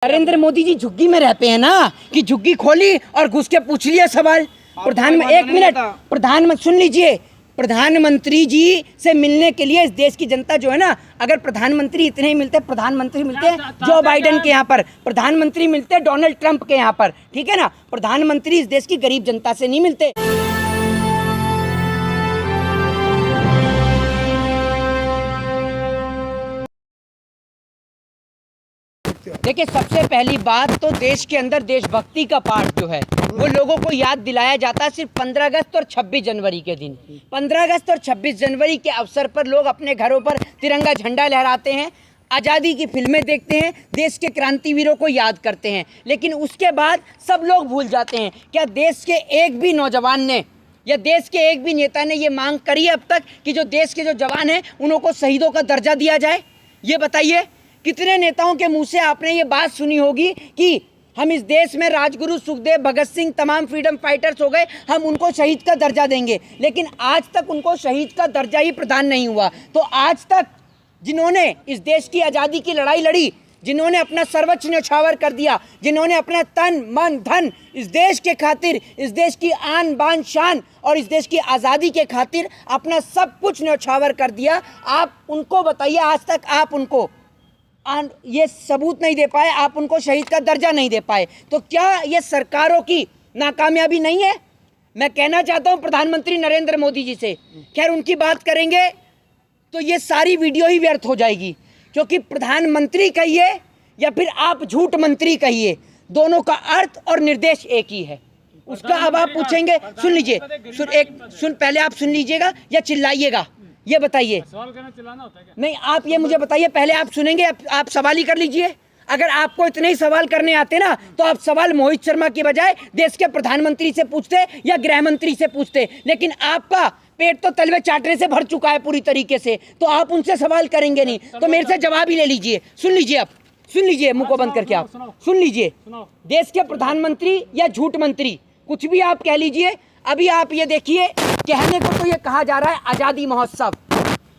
नरेंद्र मोदी जी झुग्गी में रहते हैं ना, कि झुग्गी खोली और घुस के पूछ लिया सवाल। एक मिनट, प्रधानमंत्री सुन लीजिए, प्रधानमंत्री जी से मिलने के लिए इस देश की जनता जो है ना, अगर प्रधानमंत्री इतने ही मिलते, प्रधानमंत्री मिलते हैं जो बाइडेन के यहाँ पर, प्रधानमंत्री मिलते हैं डोनाल्ड ट्रंप के यहाँ पर, ठीक है ना। प्रधानमंत्री इस देश की गरीब जनता से नहीं मिलते। देखिए, सबसे पहली बात तो देश के अंदर देशभक्ति का पाठ जो है वो लोगों को याद दिलाया जाता है सिर्फ 15 अगस्त और 26 जनवरी के दिन। 15 अगस्त और 26 जनवरी के अवसर पर लोग अपने घरों पर तिरंगा झंडा लहराते हैं, आज़ादी की फिल्में देखते हैं, देश के क्रांतिवीरों को याद करते हैं, लेकिन उसके बाद सब लोग भूल जाते हैं। क्या देश के एक भी नौजवान ने या देश के एक भी नेता ने ये मांग करी अब तक कि जो देश के जो जवान हैं उनको शहीदों का दर्जा दिया जाए? ये बताइए, कितने नेताओं के मुंह से आपने ये बात सुनी होगी कि हम इस देश में राजगुरु, सुखदेव, भगत सिंह, तमाम फ्रीडम फाइटर्स हो गए, हम उनको शहीद का दर्जा देंगे, लेकिन आज तक उनको शहीद का दर्जा ही प्रदान नहीं हुआ। तो आज तक जिन्होंने इस देश की आज़ादी की लड़ाई लड़ी, जिन्होंने अपना सर्वोच्च न्यौछावर कर दिया, जिन्होंने अपना तन मन धन इस देश के खातिर, इस देश की आन बान शान और इस देश की आज़ादी के खातिर अपना सब कुछ न्यौछावर कर दिया, आप उनको बताइए आज तक आप उनको ये सबूत नहीं दे पाए, आप उनको शहीद का दर्जा नहीं दे पाए। तो क्या ये सरकारों की नाकामयाबी नहीं है? मैं कहना चाहता हूं प्रधानमंत्री नरेंद्र मोदी जी से, खैर उनकी बात करेंगे तो ये सारी वीडियो ही व्यर्थ हो जाएगी, क्योंकि प्रधानमंत्री कहिए या फिर आप झूठ मंत्री कहिए, दोनों का अर्थ और निर्देश एक ही है। उसका अब आप पूछेंगे, सुन लीजिए, पहले आप सुन लीजिएगा या चिल्लाइएगा, ये बताइए। सवाल करना चिल्लाना होता है क्या? नहीं, आप ये मुझे बताइए, पहले आप सुनेंगे, आप सवाल ही कर लीजिए। अगर आपको इतने ही सवाल करने आते ना, तो आप सवाल मोहित शर्मा की बजाय देश के प्रधानमंत्री से पूछते या गृह मंत्री से पूछते, लेकिन आपका पेट तो तलवे चाटने से भर चुका है पूरी तरीके से, तो आप उनसे सवाल करेंगे नहीं, तो मेरे से जवाब ही ले लीजिए। सुन लीजिए, आप सुन लीजिए, मुंह को बंद करके आप सुन लीजिए। देश के प्रधानमंत्री या झूठ मंत्री, कुछ भी आप कह लीजिए। अभी आप ये देखिए, कहने को तो ये कहा जा रहा है आज़ादी महोत्सव,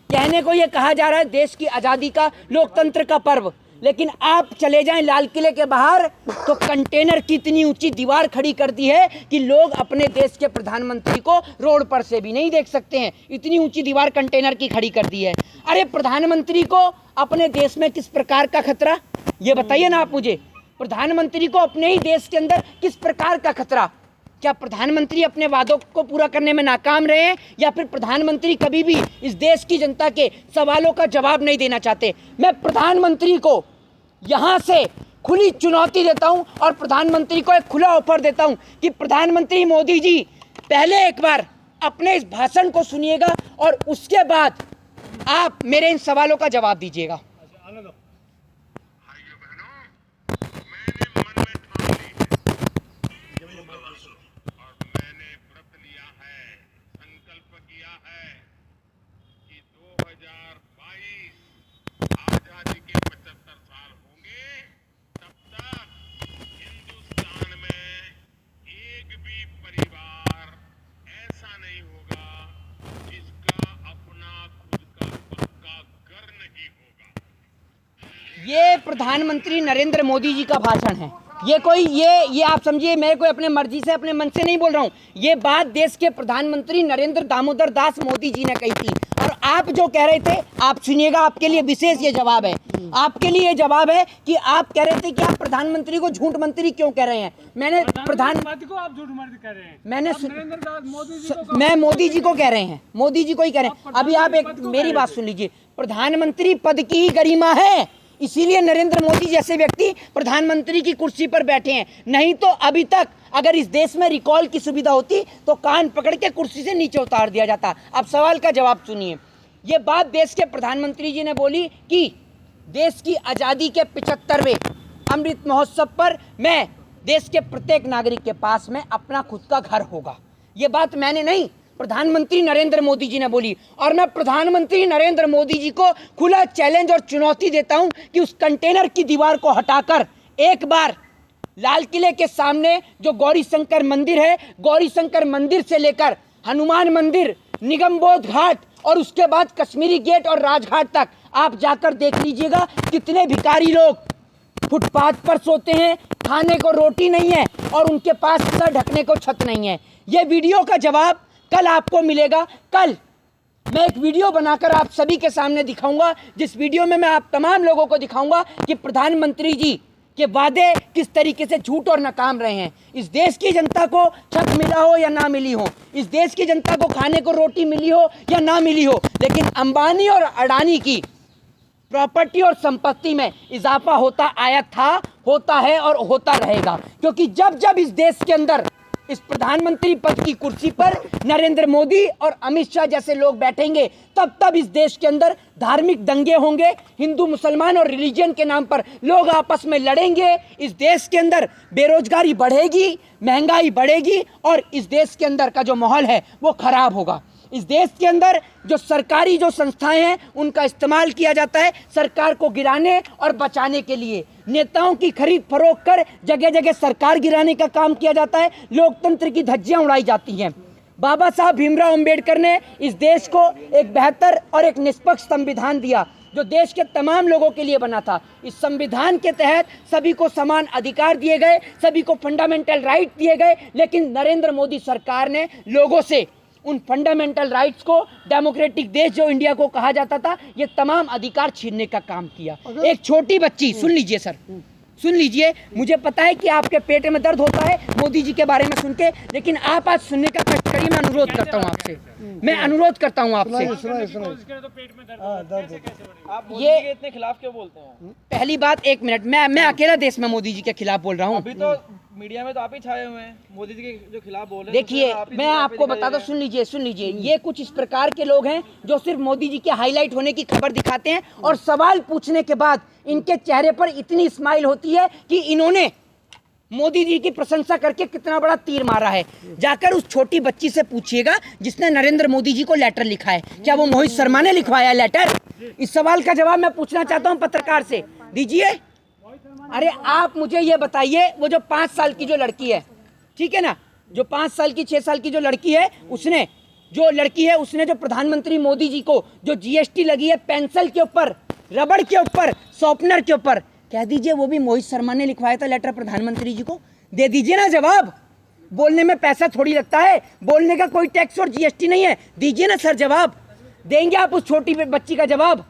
कहने को ये कहा जा रहा है देश की आज़ादी का, लोकतंत्र का पर्व, लेकिन आप चले जाएं लाल किले के बाहर तो कंटेनर की इतनी ऊंची दीवार खड़ी कर दी है कि लोग अपने देश के प्रधानमंत्री को रोड पर से भी नहीं देख सकते हैं। इतनी ऊंची दीवार कंटेनर की खड़ी कर दी है। अरे प्रधानमंत्री को अपने देश में किस प्रकार का खतरा, ये बताइए ना आप मुझे। प्रधानमंत्री को अपने ही देश के अंदर किस प्रकार का खतरा? क्या प्रधानमंत्री अपने वादों को पूरा करने में नाकाम रहे हैं, या फिर प्रधानमंत्री कभी भी इस देश की जनता के सवालों का जवाब नहीं देना चाहते? मैं प्रधानमंत्री को यहाँ से खुली चुनौती देता हूँ और प्रधानमंत्री को एक खुला ऑफर देता हूँ कि प्रधानमंत्री मोदी जी, पहले एक बार अपने इस भाषण को सुनिएगा और उसके बाद आप मेरे इन सवालों का जवाब दीजिएगा। ये प्रधानमंत्री नरेंद्र मोदी जी का भाषण है। ये कोई ये आप समझिए, मैं कोई अपने मर्जी से, अपने मन से नहीं बोल रहा हूँ। ये बात देश के प्रधानमंत्री नरेंद्र दामोदर दास मोदी जी ने कही थी। और आप जो कह रहे थे, आप सुनिएगा, आपके लिए विशेष ये जवाब है। आपके लिए ये जवाब है कि आप कह रहे थे कि आप प्रधानमंत्री को झूठ मंत्री क्यों कह रहे हैं। मैंने प्रधानमंत्री को आप झूठ मंत्री कह रहे हैं, मैं मोदी जी को कह रहे हैं, मोदी जी को ही कह रहे हैं। अभी आप एक मेरी बात सुन लीजिए, प्रधानमंत्री पद की ही गरिमा है, इसीलिए नरेंद्र मोदी जैसे व्यक्ति प्रधानमंत्री की कुर्सी पर बैठे हैं। नहीं तो अभी तक अगर इस देश में रिकॉल की सुविधा होती तो कान पकड़ के कुर्सी से नीचे उतार दिया जाता। अब सवाल का जवाब सुनिए। ये बात देश के प्रधानमंत्री जी ने बोली कि देश की आज़ादी के 75वें अमृत महोत्सव पर मैं देश के प्रत्येक नागरिक के पास में अपना खुद का घर होगा। ये बात मैंने नहीं, प्रधानमंत्री नरेंद्र मोदी जी ने बोली। और मैं प्रधानमंत्री नरेंद्र मोदी जी को खुला चैलेंज और चुनौती देता हूं कि उस कंटेनर की दीवार को हटाकर एक बार लाल किले के सामने जो गौरी शंकर मंदिर है, गौरी शंकर मंदिर से लेकर हनुमान मंदिर, निगमबोध घाट और उसके बाद कश्मीरी गेट और राजघाट तक आप जाकर देख लीजिएगा कितने भिखारी लोग फुटपाथ पर सोते हैं, खाने को रोटी नहीं है और उनके पास सर ढकने को छत नहीं है। ये वीडियो का जवाब कल आपको मिलेगा। कल मैं एक वीडियो बनाकर आप सभी के सामने दिखाऊंगा, जिस वीडियो में मैं आप तमाम लोगों को दिखाऊंगा कि प्रधानमंत्री जी के वादे किस तरीके से झूठ और नाकाम रहे हैं। इस देश की जनता को छत मिला हो या ना मिली हो, इस देश की जनता को खाने को रोटी मिली हो या ना मिली हो, लेकिन अंबानी और अडानी की प्रॉपर्टी और संपत्ति में इजाफा होता आया था, होता है और होता रहेगा। क्योंकि जब जब इस देश के अंदर इस प्रधानमंत्री पद की कुर्सी पर नरेंद्र मोदी और अमित शाह जैसे लोग बैठेंगे, तब तब इस देश के अंदर धार्मिक दंगे होंगे, हिंदू मुसलमान और रिलीजन के नाम पर लोग आपस में लड़ेंगे। इस देश के अंदर बेरोजगारी बढ़ेगी, महंगाई बढ़ेगी और इस देश के अंदर का जो माहौल है वो खराब होगा। इस देश के अंदर जो सरकारी जो संस्थाएं हैं उनका इस्तेमाल किया जाता है सरकार को गिराने और बचाने के लिए। नेताओं की खरीद फरोख्त कर जगह जगह सरकार गिराने का काम किया जाता है, लोकतंत्र की धज्जियां उड़ाई जाती हैं। बाबा साहब भीमराव अंबेडकर ने इस देश को एक बेहतर और एक निष्पक्ष संविधान दिया जो देश के तमाम लोगों के लिए बना था। इस संविधान के तहत सभी को समान अधिकार दिए गए, सभी को फंडामेंटल राइट दिए गए, लेकिन नरेंद्र मोदी सरकार ने लोगों से उन फंडामेंटल राइट्स को, डेमोक्रेटिक देश जो इंडिया को कहा जाता था, ये तमाम अधिकार छीनने का काम किया। एक छोटी बच्ची, सुन लीजिए सर, सुन लीजिए, मुझे पता है कि आपके पेट में दर्द होता है मोदी जी के बारे में सुन के, लेकिन आप आज सुनने का कष्ट करिए। मैं अनुरोध करता हूँ आपसे, मैं अनुरोध करता हूँ आपसे। ये इतने खिलाफ क्यों बोलते हैं? पहली बात, एक मिनट, मैं अकेला देश में मोदी जी के खिलाफ बोल रहा हूँ। अभी तो मीडिया में तो आप ही छाए हुए हैं, मोदी जी के जो खिलाफ बोल रहे हैं। देखिए, मैं आपको बता दूं, सुन लीजिए, सुन लीजिए, ये कुछ इस प्रकार के लोग हैं जो सिर्फ मोदी जी के हाईलाइट होने की खबर दिखाते हैं और सवाल पूछने के बाद इनके चेहरे पर इतनी स्माइल होती है कि इन्होंने मोदी जी की प्रशंसा करके कितना बड़ा तीर मारा है। जाकर उस छोटी बच्ची से पूछिएगा जिसने नरेंद्र मोदी जी को लेटर लिखा है, क्या वो मोहित शर्मा ने लिखवाया लेटर? इस सवाल का जवाब मैं पूछना चाहता हूँ पत्रकार से, दीजिए। अरे आप मुझे ये बताइए, वो जो 5 साल की जो लड़की है, ठीक है ना, जो 5 साल की 6 साल की जो लड़की है, उसने जो प्रधानमंत्री मोदी जी को जो जीएसटी लगी है पेंसिल के ऊपर, रबड़ के ऊपर, शॉर्पनर के ऊपर, कह दीजिए वो भी मोहित शर्मा ने लिखवाया था लेटर प्रधानमंत्री जी को? दे दीजिए ना जवाब। बोलने में पैसा थोड़ी लगता है, बोलने का कोई टैक्स और जीएसटी नहीं है। दीजिए ना सर जवाब। देंगे आप उस छोटी बच्ची का जवाब?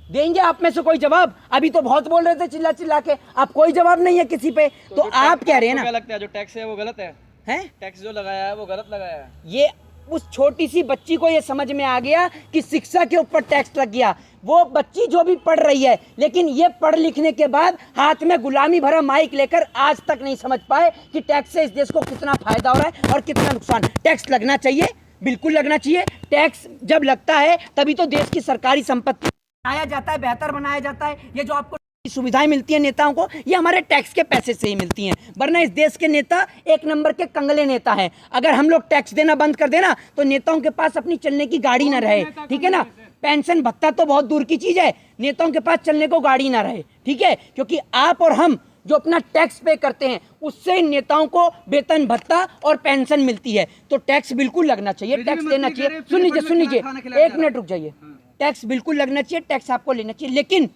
देंगे आप में से कोई जवाब? अभी तो बहुत बोल रहे थे चिल्ला चिल्ला के, आप कोई जवाब नहीं है किसी पे। तो आप कह रहे हैं ना, क्या लगता है जो टैक्स है वो गलत है? हैं? टैक्स जो लगाया है वो गलत लगाया है। ये उस छोटी सी बच्ची को ये समझ में आ गया कि शिक्षा के ऊपर टैक्स लग गया। वो बच्ची जो भी पढ़ रही है, लेकिन ये पढ़ लिखने के बाद हाथ में गुलामी भरा माइक लेकर आज तक नहीं समझ पाए कि टैक्स से इस देश को कितना फायदा हो रहा है और कितना नुकसान। टैक्स लगना चाहिए, बिल्कुल लगना चाहिए। टैक्स जब लगता है तभी तो देश की सरकारी संपत्ति बनाया जाता है, बेहतर बनाया जाता है। ये जो आपको सुविधाएं मिलती हैं नेताओं को, ये हमारे टैक्स के पैसे से ही मिलती हैं, वरना इस देश के नेता एक नंबर के कंगले नेता हैं। अगर हम लोग टैक्स देना बंद कर देना तो नेताओं के पास अपनी चलने की गाड़ी ना रहे, ठीक है ना। पेंशन भत्ता तो बहुत दूर की चीज है, नेताओं के पास चलने को गाड़ी ना रहे, ठीक है। क्योंकि आप और हम जो अपना टैक्स पे करते हैं उससे नेताओं को वेतन भत्ता और पेंशन मिलती है। तो टैक्स बिल्कुल लगना चाहिए, टैक्स देना चाहिए। सुन लीजिए, एक मिनट रुक जाइए। टैक्स बिल्कुल लगना चाहिए, टैक्स आपको लेना चाहिए, लेकिन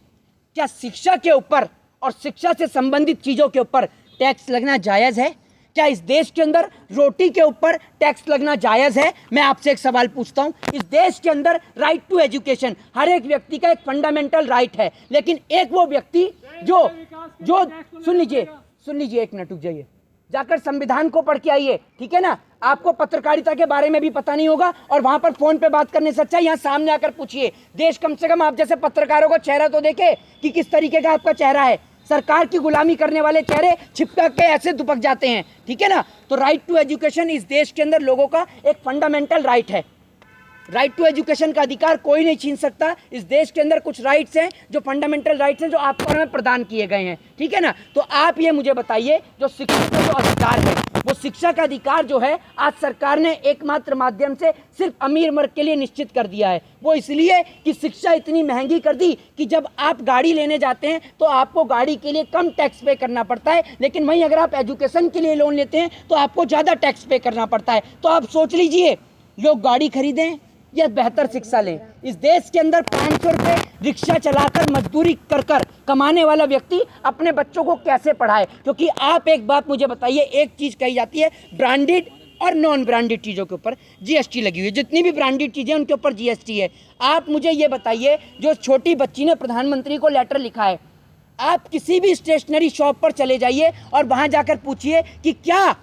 क्या शिक्षा के ऊपर और शिक्षा से संबंधित चीजों के ऊपर टैक्स लगना जायज है? क्या इस देश के अंदर रोटी के ऊपर टैक्स लगना जायज है? मैं आपसे एक सवाल पूछता हूं। इस देश के अंदर राइट टू एजुकेशन हर एक व्यक्ति का एक फंडामेंटल राइट है, लेकिन एक वो व्यक्ति जो सुन लीजिए, एक मिनट रुक जाइए, जाकर संविधान को पढ़ के आइए, ठीक है ना। आपको पत्रकारिता के बारे में भी पता नहीं होगा और वहां पर फोन पे बात करने से अच्छा यहाँ सामने आकर पूछिए। देश कम से कम आप जैसे पत्रकारों का चेहरा तो देखे कि किस तरीके का आपका चेहरा है। सरकार की गुलामी करने वाले चेहरे छिपका के ऐसे दुपक जाते हैं, ठीक है ना। तो राइट टू एजुकेशन इस देश के अंदर लोगों का एक फंडामेंटल राइट है। राइट टू एजुकेशन का अधिकार कोई नहीं छीन सकता। इस देश के अंदर कुछ राइट्स हैं जो फंडामेंटल राइट्स हैं जो आपको और हमें प्रदान किए गए हैं, ठीक है ना। तो आप ये मुझे बताइए, जो शिक्षा का जो अधिकार है, वो शिक्षा का अधिकार जो है आज सरकार ने एकमात्र माध्यम से सिर्फ अमीर वर्ग के लिए निश्चित कर दिया है। वो इसलिए कि शिक्षा इतनी महंगी कर दी कि जब आप गाड़ी लेने जाते हैं तो आपको गाड़ी के लिए कम टैक्स पे करना पड़ता है, लेकिन वहीं अगर आप एजुकेशन के लिए लोन लेते हैं तो आपको ज़्यादा टैक्स पे करना पड़ता है। तो आप सोच लीजिए, लोग गाड़ी खरीदें, या बेहतर शिक्षा लें। इस देश के अंदर 500 रुपये रिक्शा चलाकर मजदूरी कर कर कमाने वाला व्यक्ति अपने बच्चों को कैसे पढ़ाए? क्योंकि आप एक बात मुझे बताइए, एक चीज़ कही जाती है ब्रांडेड और नॉन ब्रांडेड चीज़ों के ऊपर जीएसटी लगी हुई है, जितनी भी ब्रांडेड चीज़ें उनके ऊपर जीएसटी है। आप मुझे ये बताइए, जो छोटी बच्ची ने प्रधानमंत्री को लेटर लिखा है, आप किसी भी स्टेशनरी शॉप पर चले जाइए और वहाँ जाकर पूछिए कि क्या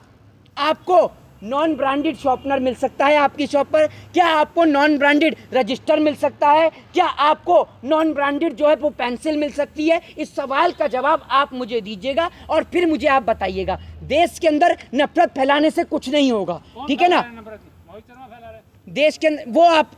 आपको नॉन ब्रांडेड शॉर्पनर मिल सकता है आपकी शॉप पर, क्या आपको नॉन ब्रांडेड रजिस्टर मिल सकता है, क्या आपको नॉन ब्रांडेड जो है वो पेंसिल मिल सकती है? इस सवाल का जवाब आप मुझे दीजिएगा और फिर मुझे आप बताइएगा। देश के अंदर नफरत फैलाने से कुछ नहीं होगा, ठीक है ना? मोहित शर्मा फैला रहे हैं। देश के अंदर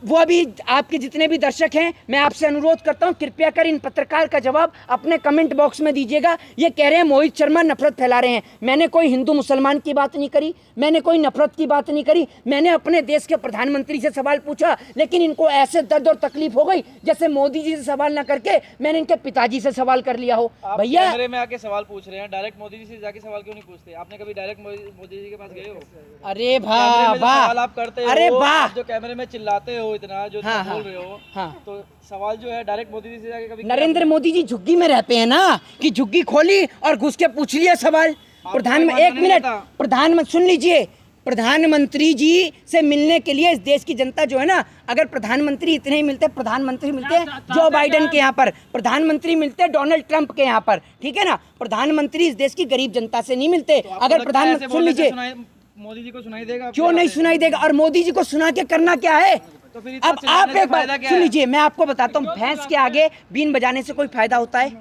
वो अभी आपके जितने भी दर्शक हैं, मैं आपसे अनुरोध करता हूं, कृपया कर इन पत्रकार का जवाब अपने कमेंट बॉक्स में दीजिएगा। ये कह रहे हैं मोहित शर्मा नफरत फैला रहे हैं। मैंने कोई हिंदू मुसलमान की बात नहीं करी, मैंने कोई नफरत की बात नहीं करी, मैंने अपने देश के प्रधानमंत्री से सवाल पूछा, लेकिन इनको ऐसे दर्द और तकलीफ हो गई जैसे मोदी जी से सवाल ना करके मैंने इनके पिताजी से सवाल कर लिया हो। भैया कैमरे में आके सवाल पूछ रहे हैं, डायरेक्ट मोदी जी से जाके सवाल क्यों नहीं पूछते? आपने कभी डायरेक्ट मोदी जी के पास गए हो? अरे सवाल आप करते हो, अरे वाह, जो कैमरे में चिल्लाते हो इतना, जो हाँ, बोल रहे हो, हाँ, तो सवाल जो है डायरेक्ट मोदी जी से जाके कभी नरेंद्र मोदी जी झुग्गी में रहते हैं ना, कि झुग्गी खोली और घुस के पूछ लिया सवाल। प्रधानमंत्री, एक मिनट, प्रधानमंत्री सुन लीजिए, प्रधानमंत्री जी से मिलने के लिए इस देश की जनता जो है ना, अगर प्रधानमंत्री इतने ही मिलते, प्रधानमंत्री मिलते हैं जो बाइडेन के यहाँ पर, प्रधानमंत्री मिलते हैं डोनाल्ड ट्रंप के यहाँ पर, ठीक है ना? प्रधानमंत्री इस देश की गरीब जनता से नहीं मिलते। अगर प्रधानमंत्री, सुन लीजिए, मोदी जी को सुनाई देगा? क्यों नहीं सुनाई देगा? और मोदी जी को सुना के करना क्या है? तो फिर अब आप एक बात सुन लीजिए, मैं आपको बताता हूँ, भैंस के आगे बीन बजाने से कोई फायदा होता है?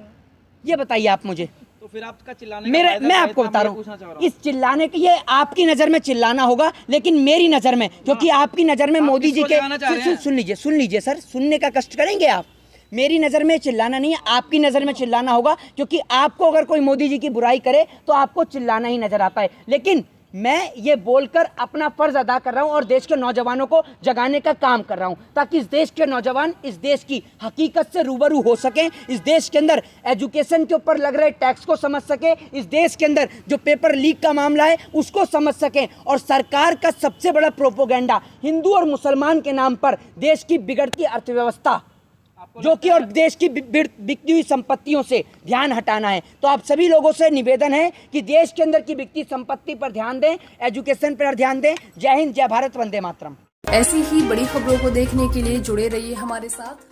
ये बताइए आप मुझे। तो फिर आपका चिल्लाने मेरे, मैं आपको बता रहा हूँ, इस चिल्लाने के, ये आपकी नजर में चिल्लाना होगा, लेकिन मेरी नजर में, क्योंकि आपकी नजर में मोदी जी के, सुन लीजिए सर, सुनने का कष्ट करेंगे आप। मेरी नज़र में चिल्लाना नहीं है, आपकी नज़र में चिल्लाना होगा, क्योंकि आपको अगर कोई मोदी जी की बुराई करे तो आपको चिल्लाना ही नजर आता है। लेकिन मैं ये बोलकर अपना फर्ज अदा कर रहा हूं और देश के नौजवानों को जगाने का काम कर रहा हूं, ताकि इस देश के नौजवान इस देश की हकीकत से रूबरू हो सकें, इस देश के अंदर एजुकेशन के ऊपर लग रहे टैक्स को समझ सकें, इस देश के अंदर जो पेपर लीक का मामला है उसको समझ सकें, और सरकार का सबसे बड़ा प्रोपोगेंडा हिंदू और मुसलमान के नाम पर देश की बिगड़ती अर्थव्यवस्था, जो कि और देश की बिकती हुई संपत्तियों से ध्यान हटाना है। तो आप सभी लोगों से निवेदन है कि देश के अंदर की बिकती संपत्ति पर ध्यान दें, एजुकेशन पर ध्यान दें। जय हिंद, जय भारत, वंदे मातरम। ऐसी ही बड़ी खबरों को देखने के लिए जुड़े रहिए हमारे साथ।